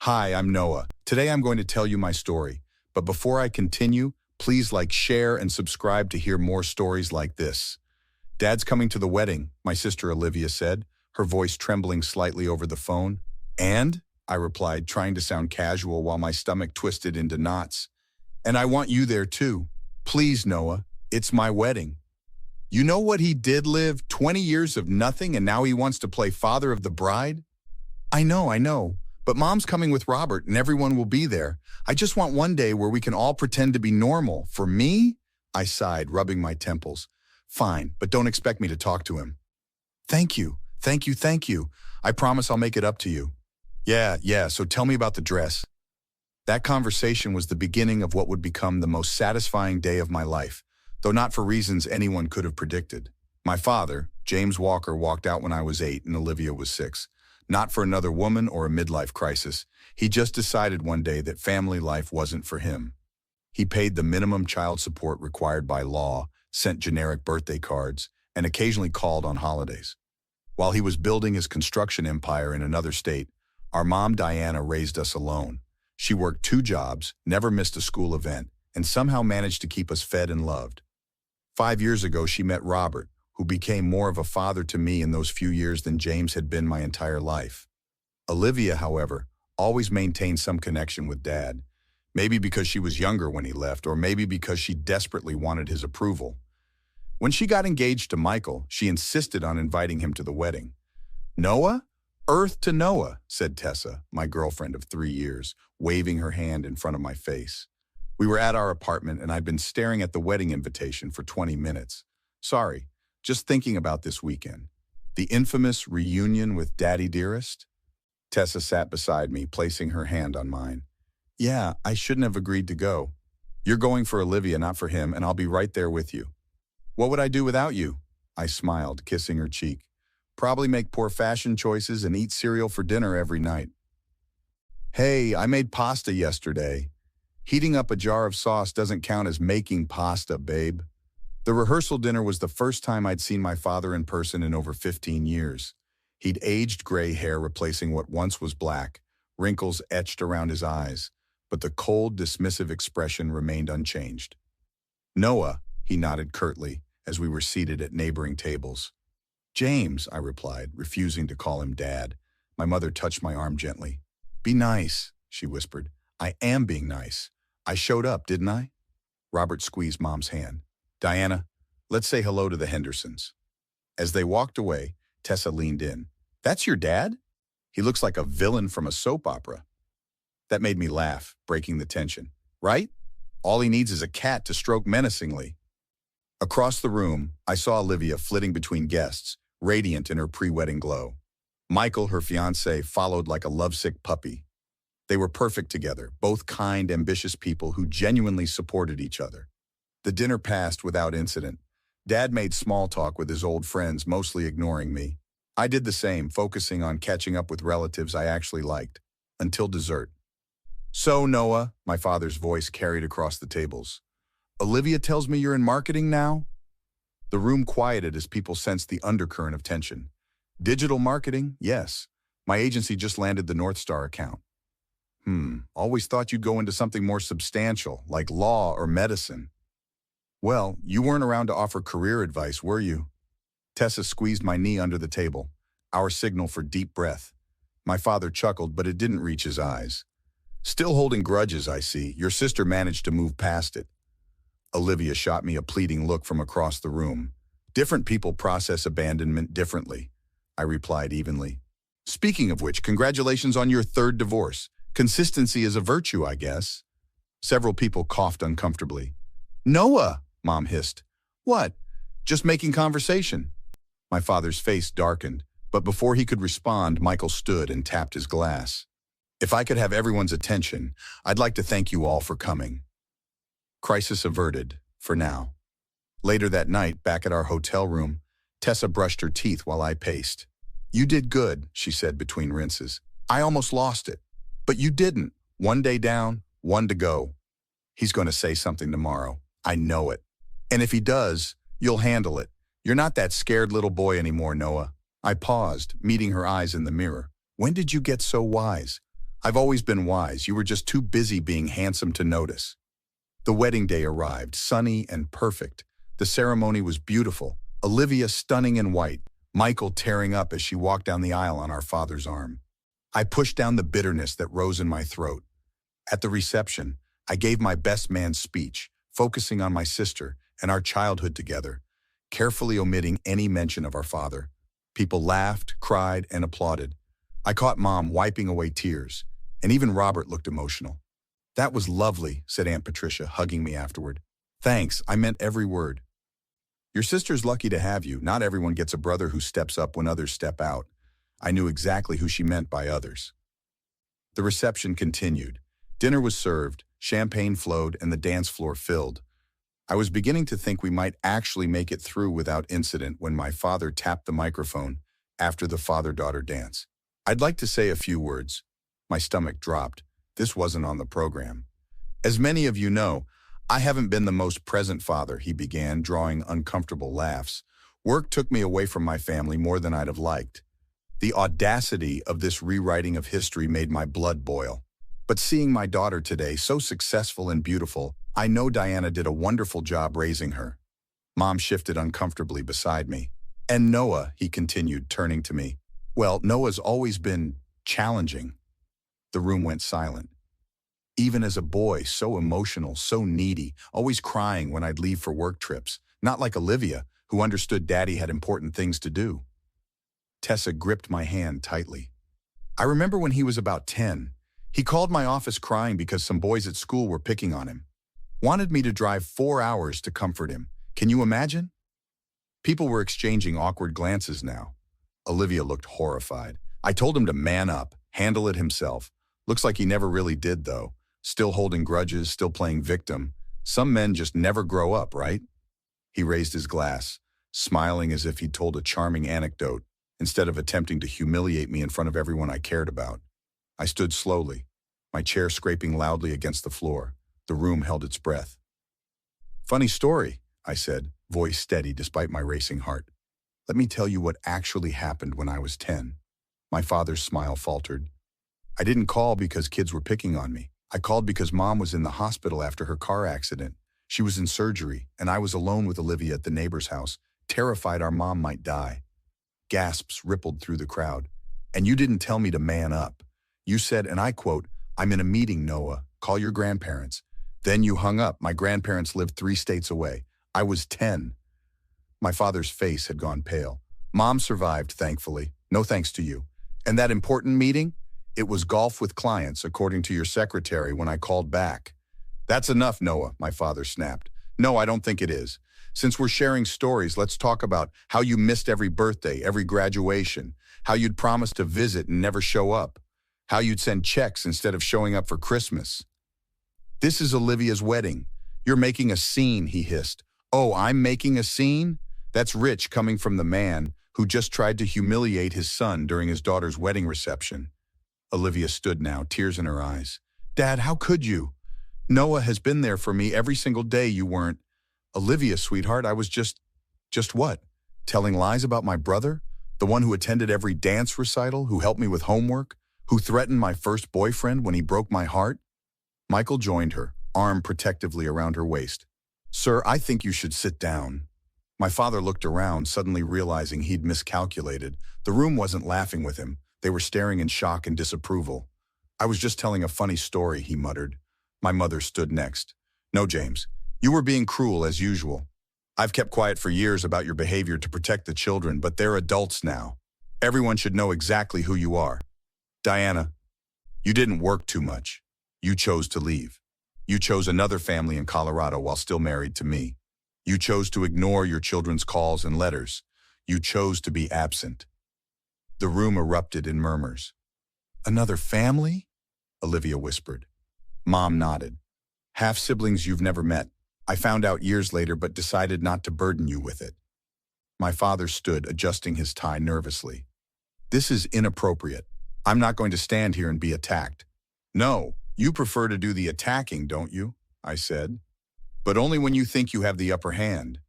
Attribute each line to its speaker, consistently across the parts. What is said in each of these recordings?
Speaker 1: Hi, I'm Noah. Today I'm going to tell you my story. But before I continue, please like, share, and subscribe to hear more stories like this. Dad's coming to the wedding, my sister Olivia said, her voice trembling slightly over the phone. And? I replied, trying to sound casual while my stomach twisted into knots. And I want you there too. Please, Noah, it's my wedding. You know what he did live? 20 years of nothing and now he wants to play father of the bride? I know. But Mom's coming with Robert and everyone will be there. I just want one day where we can all pretend to be normal. For me? I sighed, rubbing my temples. Fine, but don't expect me to talk to him. Thank you. I promise I'll make it up to you. Yeah, so tell me about the dress. That conversation was the beginning of what would become the most satisfying day of my life, though not for reasons anyone could have predicted. My father, James Walker, walked out when I was 8 and Olivia was 6. Not for another woman or a midlife crisis. He just decided one day that family life wasn't for him. He paid the minimum child support required by law, sent generic birthday cards, and occasionally called on holidays. While he was building his construction empire in another state, our mom Diana raised us alone. She worked 2 jobs, never missed a school event, and somehow managed to keep us fed and loved. 5 years ago, she met Robert, who became more of a father to me in those few years than James had been my entire life. Olivia, however, always maintained some connection with Dad, maybe because she was younger when he left, or maybe because she desperately wanted his approval. When she got engaged to Michael, she insisted on inviting him to the wedding. Noah? Earth to Noah, said Tessa, my girlfriend of 3 years, waving her hand in front of my face. We were at our apartment and I'd been staring at the wedding invitation for 20 minutes. Sorry. Just thinking about this weekend. The infamous reunion with Daddy Dearest? Tessa sat beside me, placing her hand on mine. Yeah, I shouldn't have agreed to go. You're going for Olivia, not for him, and I'll be right there with you. What would I do without you? I smiled, kissing her cheek. Probably make poor fashion choices and eat cereal for dinner every night. Hey, I made pasta yesterday. Heating up a jar of sauce doesn't count as making pasta, babe. The rehearsal dinner was the first time I'd seen my father in person in over 15 years. He'd aged gray hair replacing what once was black, wrinkles etched around his eyes, but the cold, dismissive expression remained unchanged. Noah, he nodded curtly as we were seated at neighboring tables. James, I replied, refusing to call him Dad. My mother touched my arm gently. Be nice, she whispered. I am being nice. I showed up, didn't I? Robert squeezed Mom's hand. Diana, let's say hello to the Hendersons. As they walked away, Tessa leaned in. That's your dad? He looks like a villain from a soap opera. That made me laugh, breaking the tension. Right? All he needs is a cat to stroke menacingly. Across the room, I saw Olivia flitting between guests, radiant in her pre-wedding glow. Michael, her fiancé, followed like a lovesick puppy. They were perfect together, both kind, ambitious people who genuinely supported each other. The dinner passed without incident. Dad made small talk with his old friends, mostly ignoring me. I did the same, focusing on catching up with relatives I actually liked. Until dessert. So, Noah, my father's voice carried across the tables. Olivia tells me you're in marketing now? The room quieted as people sensed the undercurrent of tension. Digital marketing? Yes. My agency just landed the North Star account. Always thought you'd go into something more substantial, like law or medicine. Well, you weren't around to offer career advice, were you? Tessa squeezed my knee under the table, our signal for deep breath. My father chuckled, but it didn't reach his eyes. Still holding grudges, I see. Your sister managed to move past it. Olivia shot me a pleading look from across the room. Different people process abandonment differently, I replied evenly. Speaking of which, congratulations on your 3rd divorce. Consistency is a virtue, I guess. Several people coughed uncomfortably. Noah, Mom hissed. What? Just making conversation. My father's face darkened, but before he could respond, Michael stood and tapped his glass. If I could have everyone's attention, I'd like to thank you all for coming. Crisis averted, for now. Later that night, back at our hotel room, Tessa brushed her teeth while I paced. You did good, she said between rinses. I almost lost it. But you didn't. 1 day down, 1 to go. He's going to say something tomorrow. I know it. And if he does, you'll handle it. You're not that scared little boy anymore, Noah. I paused, meeting her eyes in the mirror. When did you get so wise? I've always been wise. You were just too busy being handsome to notice. The wedding day arrived, sunny and perfect. The ceremony was beautiful. Olivia stunning in white, Michael tearing up as she walked down the aisle on our father's arm. I pushed down the bitterness that rose in my throat. At the reception, I gave my best man speech, focusing on my sister and our childhood together, carefully omitting any mention of our father. People laughed, cried, and applauded. I caught Mom wiping away tears, and even Robert looked emotional. "That was lovely," said Aunt Patricia, hugging me afterward. "Thanks, I meant every word." "Your sister's lucky to have you. Not everyone gets a brother who steps up when others step out." I knew exactly who she meant by others. The reception continued. Dinner was served, champagne flowed, and the dance floor filled. I was beginning to think we might actually make it through without incident when my father tapped the microphone after the father-daughter dance. "I'd like to say a few words." My stomach dropped. This wasn't on the program. "As many of you know, I haven't been the most present father," he began, drawing uncomfortable laughs. "Work took me away from my family more than I'd have liked." The audacity of this rewriting of history made my blood boil. But seeing my daughter today, so successful and beautiful, I know Diana did a wonderful job raising her. Mom shifted uncomfortably beside me. "And Noah," he continued, turning to me. "Well, Noah's always been challenging." The room went silent. Even as a boy, so emotional, so needy, always crying when I'd leave for work trips. Not like Olivia, who understood Daddy had important things to do. Tessa gripped my hand tightly. "I remember when he was about 10. He called my office crying because some boys at school were picking on him. Wanted me to drive 4 hours to comfort him. Can you imagine?" People were exchanging awkward glances now. Olivia looked horrified. "I told him to man up, handle it himself. Looks like he never really did, though. Still holding grudges, still playing victim. Some men just never grow up, right?" He raised his glass, smiling as if he'd told a charming anecdote, instead of attempting to humiliate me in front of everyone I cared about. I stood slowly, my chair scraping loudly against the floor. The room held its breath. "Funny story," I said, voice steady despite my racing heart. "Let me tell you what actually happened when I was 10. My father's smile faltered. "I didn't call because kids were picking on me. I called because Mom was in the hospital after her car accident. She was in surgery, and I was alone with Olivia at the neighbor's house, terrified our mom might die." Gasps rippled through the crowd. "And you didn't tell me to man up. You said, and I quote, 'I'm in a meeting, Noah. Call your grandparents.' Then you hung up. My grandparents lived 3 states away. I was 10. My father's face had gone pale. "Mom survived, thankfully. No thanks to you. And that important meeting? It was golf with clients, according to your secretary when I called back." "That's enough, Noah," my father snapped. "No, I don't think it is. Since we're sharing stories, let's talk about how you missed every birthday, every graduation, how you'd promised to visit and never show up, how you'd send checks instead of showing up for Christmas." "This is Olivia's wedding. You're making a scene," he hissed. "Oh, I'm making a scene? That's rich coming from the man who just tried to humiliate his son during his daughter's wedding reception." Olivia stood now, tears in her eyes. "Dad, how could you? Noah has been there for me every single day you weren't." "Olivia, sweetheart, I was just what? Telling lies about my brother? The one who attended every dance recital, who helped me with homework, who threatened my first boyfriend when he broke my heart?" Michael joined her, arm protectively around her waist. "Sir, I think you should sit down." My father looked around, suddenly realizing he'd miscalculated. The room wasn't laughing with him. They were staring in shock and disapproval. "I was just telling a funny story," he muttered. My mother stood next. "No, James, you were being cruel as usual. I've kept quiet for years about your behavior to protect the children, but they're adults now. Everyone should know exactly who you are. Diana, you didn't work too much. You chose to leave. You chose another family in Colorado while still married to me. You chose to ignore your children's calls and letters. You chose to be absent." The room erupted in murmurs. "Another family?" Olivia whispered. Mom nodded. "Half-siblings you've never met. I found out years later but decided not to burden you with it." My father stood, adjusting his tie nervously. "This is inappropriate. I'm not going to stand here and be attacked." "No, you prefer to do the attacking, don't you?" I said. "But only when you think you have the upper hand.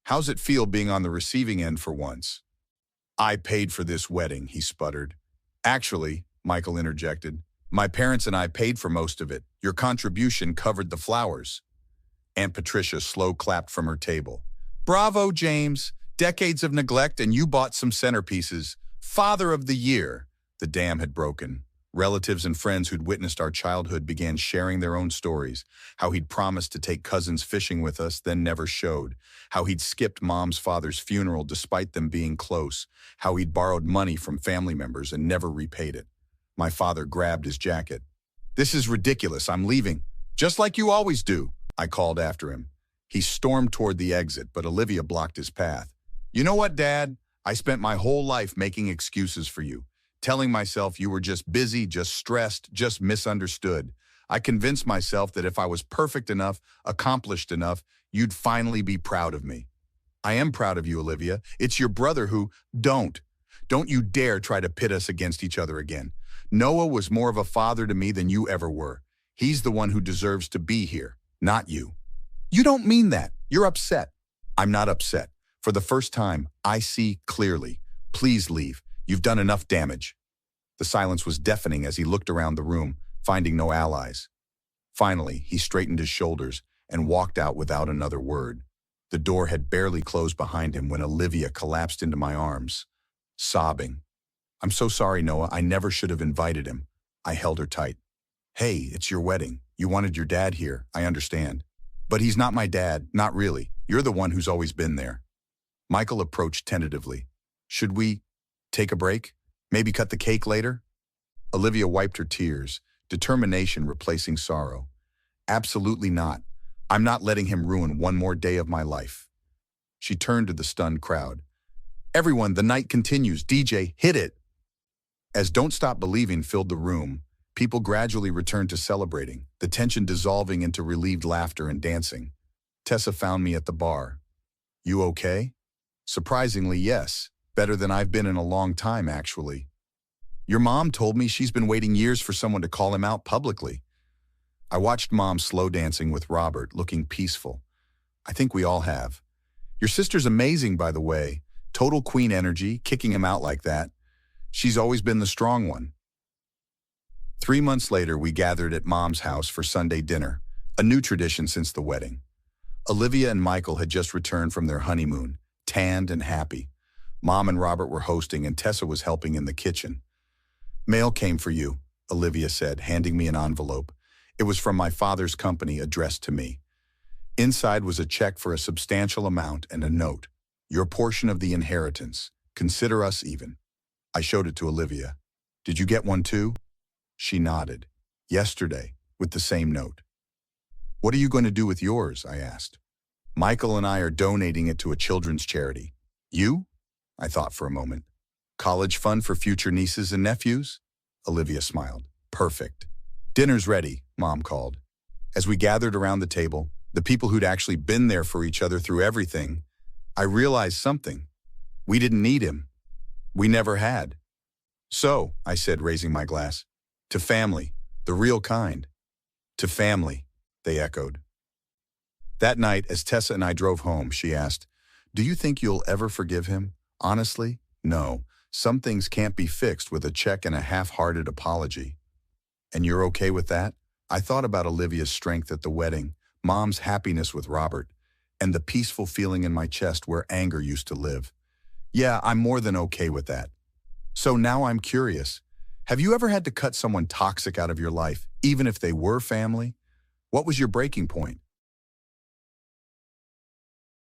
Speaker 1: How's it feel being on the receiving end for once?" "I paid for this wedding," he sputtered. "Actually," Michael interjected, My parents and I paid for most of it. Your contribution covered the flowers. Aunt Patricia slow clapped from her table. Bravo, James. Decades of neglect and you bought some centerpieces. Father of the year. The dam had broken. Relatives and friends who'd witnessed our childhood began sharing their own stories. How he'd promised to take cousins fishing with us, then never showed. How he'd skipped Mom's father's funeral despite them being close. How he'd borrowed money from family members and never repaid it. My father grabbed his jacket. This is ridiculous. I'm leaving. Just like you always do, I called after him. He stormed toward the exit, but Olivia blocked his path. You know what, Dad? I spent my whole life making excuses for you. Telling myself you were just busy, just stressed, just misunderstood. I convinced myself that if I was perfect enough, accomplished enough, you'd finally be proud of me. I am proud of you, Olivia. It's your brother who... Don't you dare try to pit us against each other again. Noah was more of a father to me than you ever were. He's the one who deserves to be here, not you. You don't mean that. You're upset. I'm not upset. For the first time, I see clearly. Please leave. You've done enough damage. The silence was deafening as he looked around the room, finding no allies. Finally, he straightened his shoulders and walked out without another word. The door had barely closed behind him when Olivia collapsed into my arms, sobbing. I'm so sorry, Noah. I never should have invited him. I held her tight. Hey, it's your wedding. You wanted your dad here. I understand. But he's not my dad, not really. You're the one who's always been there. Michael approached tentatively. Should we take a break? Maybe cut the cake later? Olivia wiped her tears, determination replacing sorrow. Absolutely not. I'm not letting him ruin one more day of my life. She turned to the stunned crowd. Everyone, the night continues. DJ, hit it. As Don't Stop Believing filled the room, people gradually returned to celebrating, the tension dissolving into relieved laughter and dancing. Tessa found me at the bar. You okay? Surprisingly, yes. Better than I've been in a long time, actually. Your mom told me she's been waiting years for someone to call him out publicly. I watched Mom slow dancing with Robert, looking peaceful. I think we all have. Your sister's amazing, by the way. Total queen energy, kicking him out like that. She's always been the strong one. 3 months later, we gathered at Mom's house for Sunday dinner, a new tradition since the wedding. Olivia and Michael had just returned from their honeymoon, tanned and happy. Mom and Robert were hosting and Tessa was helping in the kitchen. Mail came for you, Olivia said, handing me an envelope. It was from my father's company addressed to me. Inside was a check for a substantial amount and a note. Your portion of the inheritance. Consider us even. I showed it to Olivia. Did you get one too? She nodded. Yesterday, with the same note. What are you going to do with yours? I asked. Michael and I are donating it to a children's charity. You? I thought for a moment. College fund for future nieces and nephews? Olivia smiled. Perfect. Dinner's ready, Mom called. As we gathered around the table, the people who'd actually been there for each other through everything, I realized something. We didn't need him. We never had. So, I said, raising my glass, to family, the real kind. To family, they echoed. That night, as Tessa and I drove home, she asked, do you think you'll ever forgive him? Honestly, no. Some things can't be fixed with a check and a half-hearted apology. And you're okay with that? I thought about Olivia's strength at the wedding, Mom's happiness with Robert, and the peaceful feeling in my chest where anger used to live. Yeah, I'm more than okay with that. So now I'm curious. Have you ever had to cut someone toxic out of your life, even if they were family? What was your breaking point?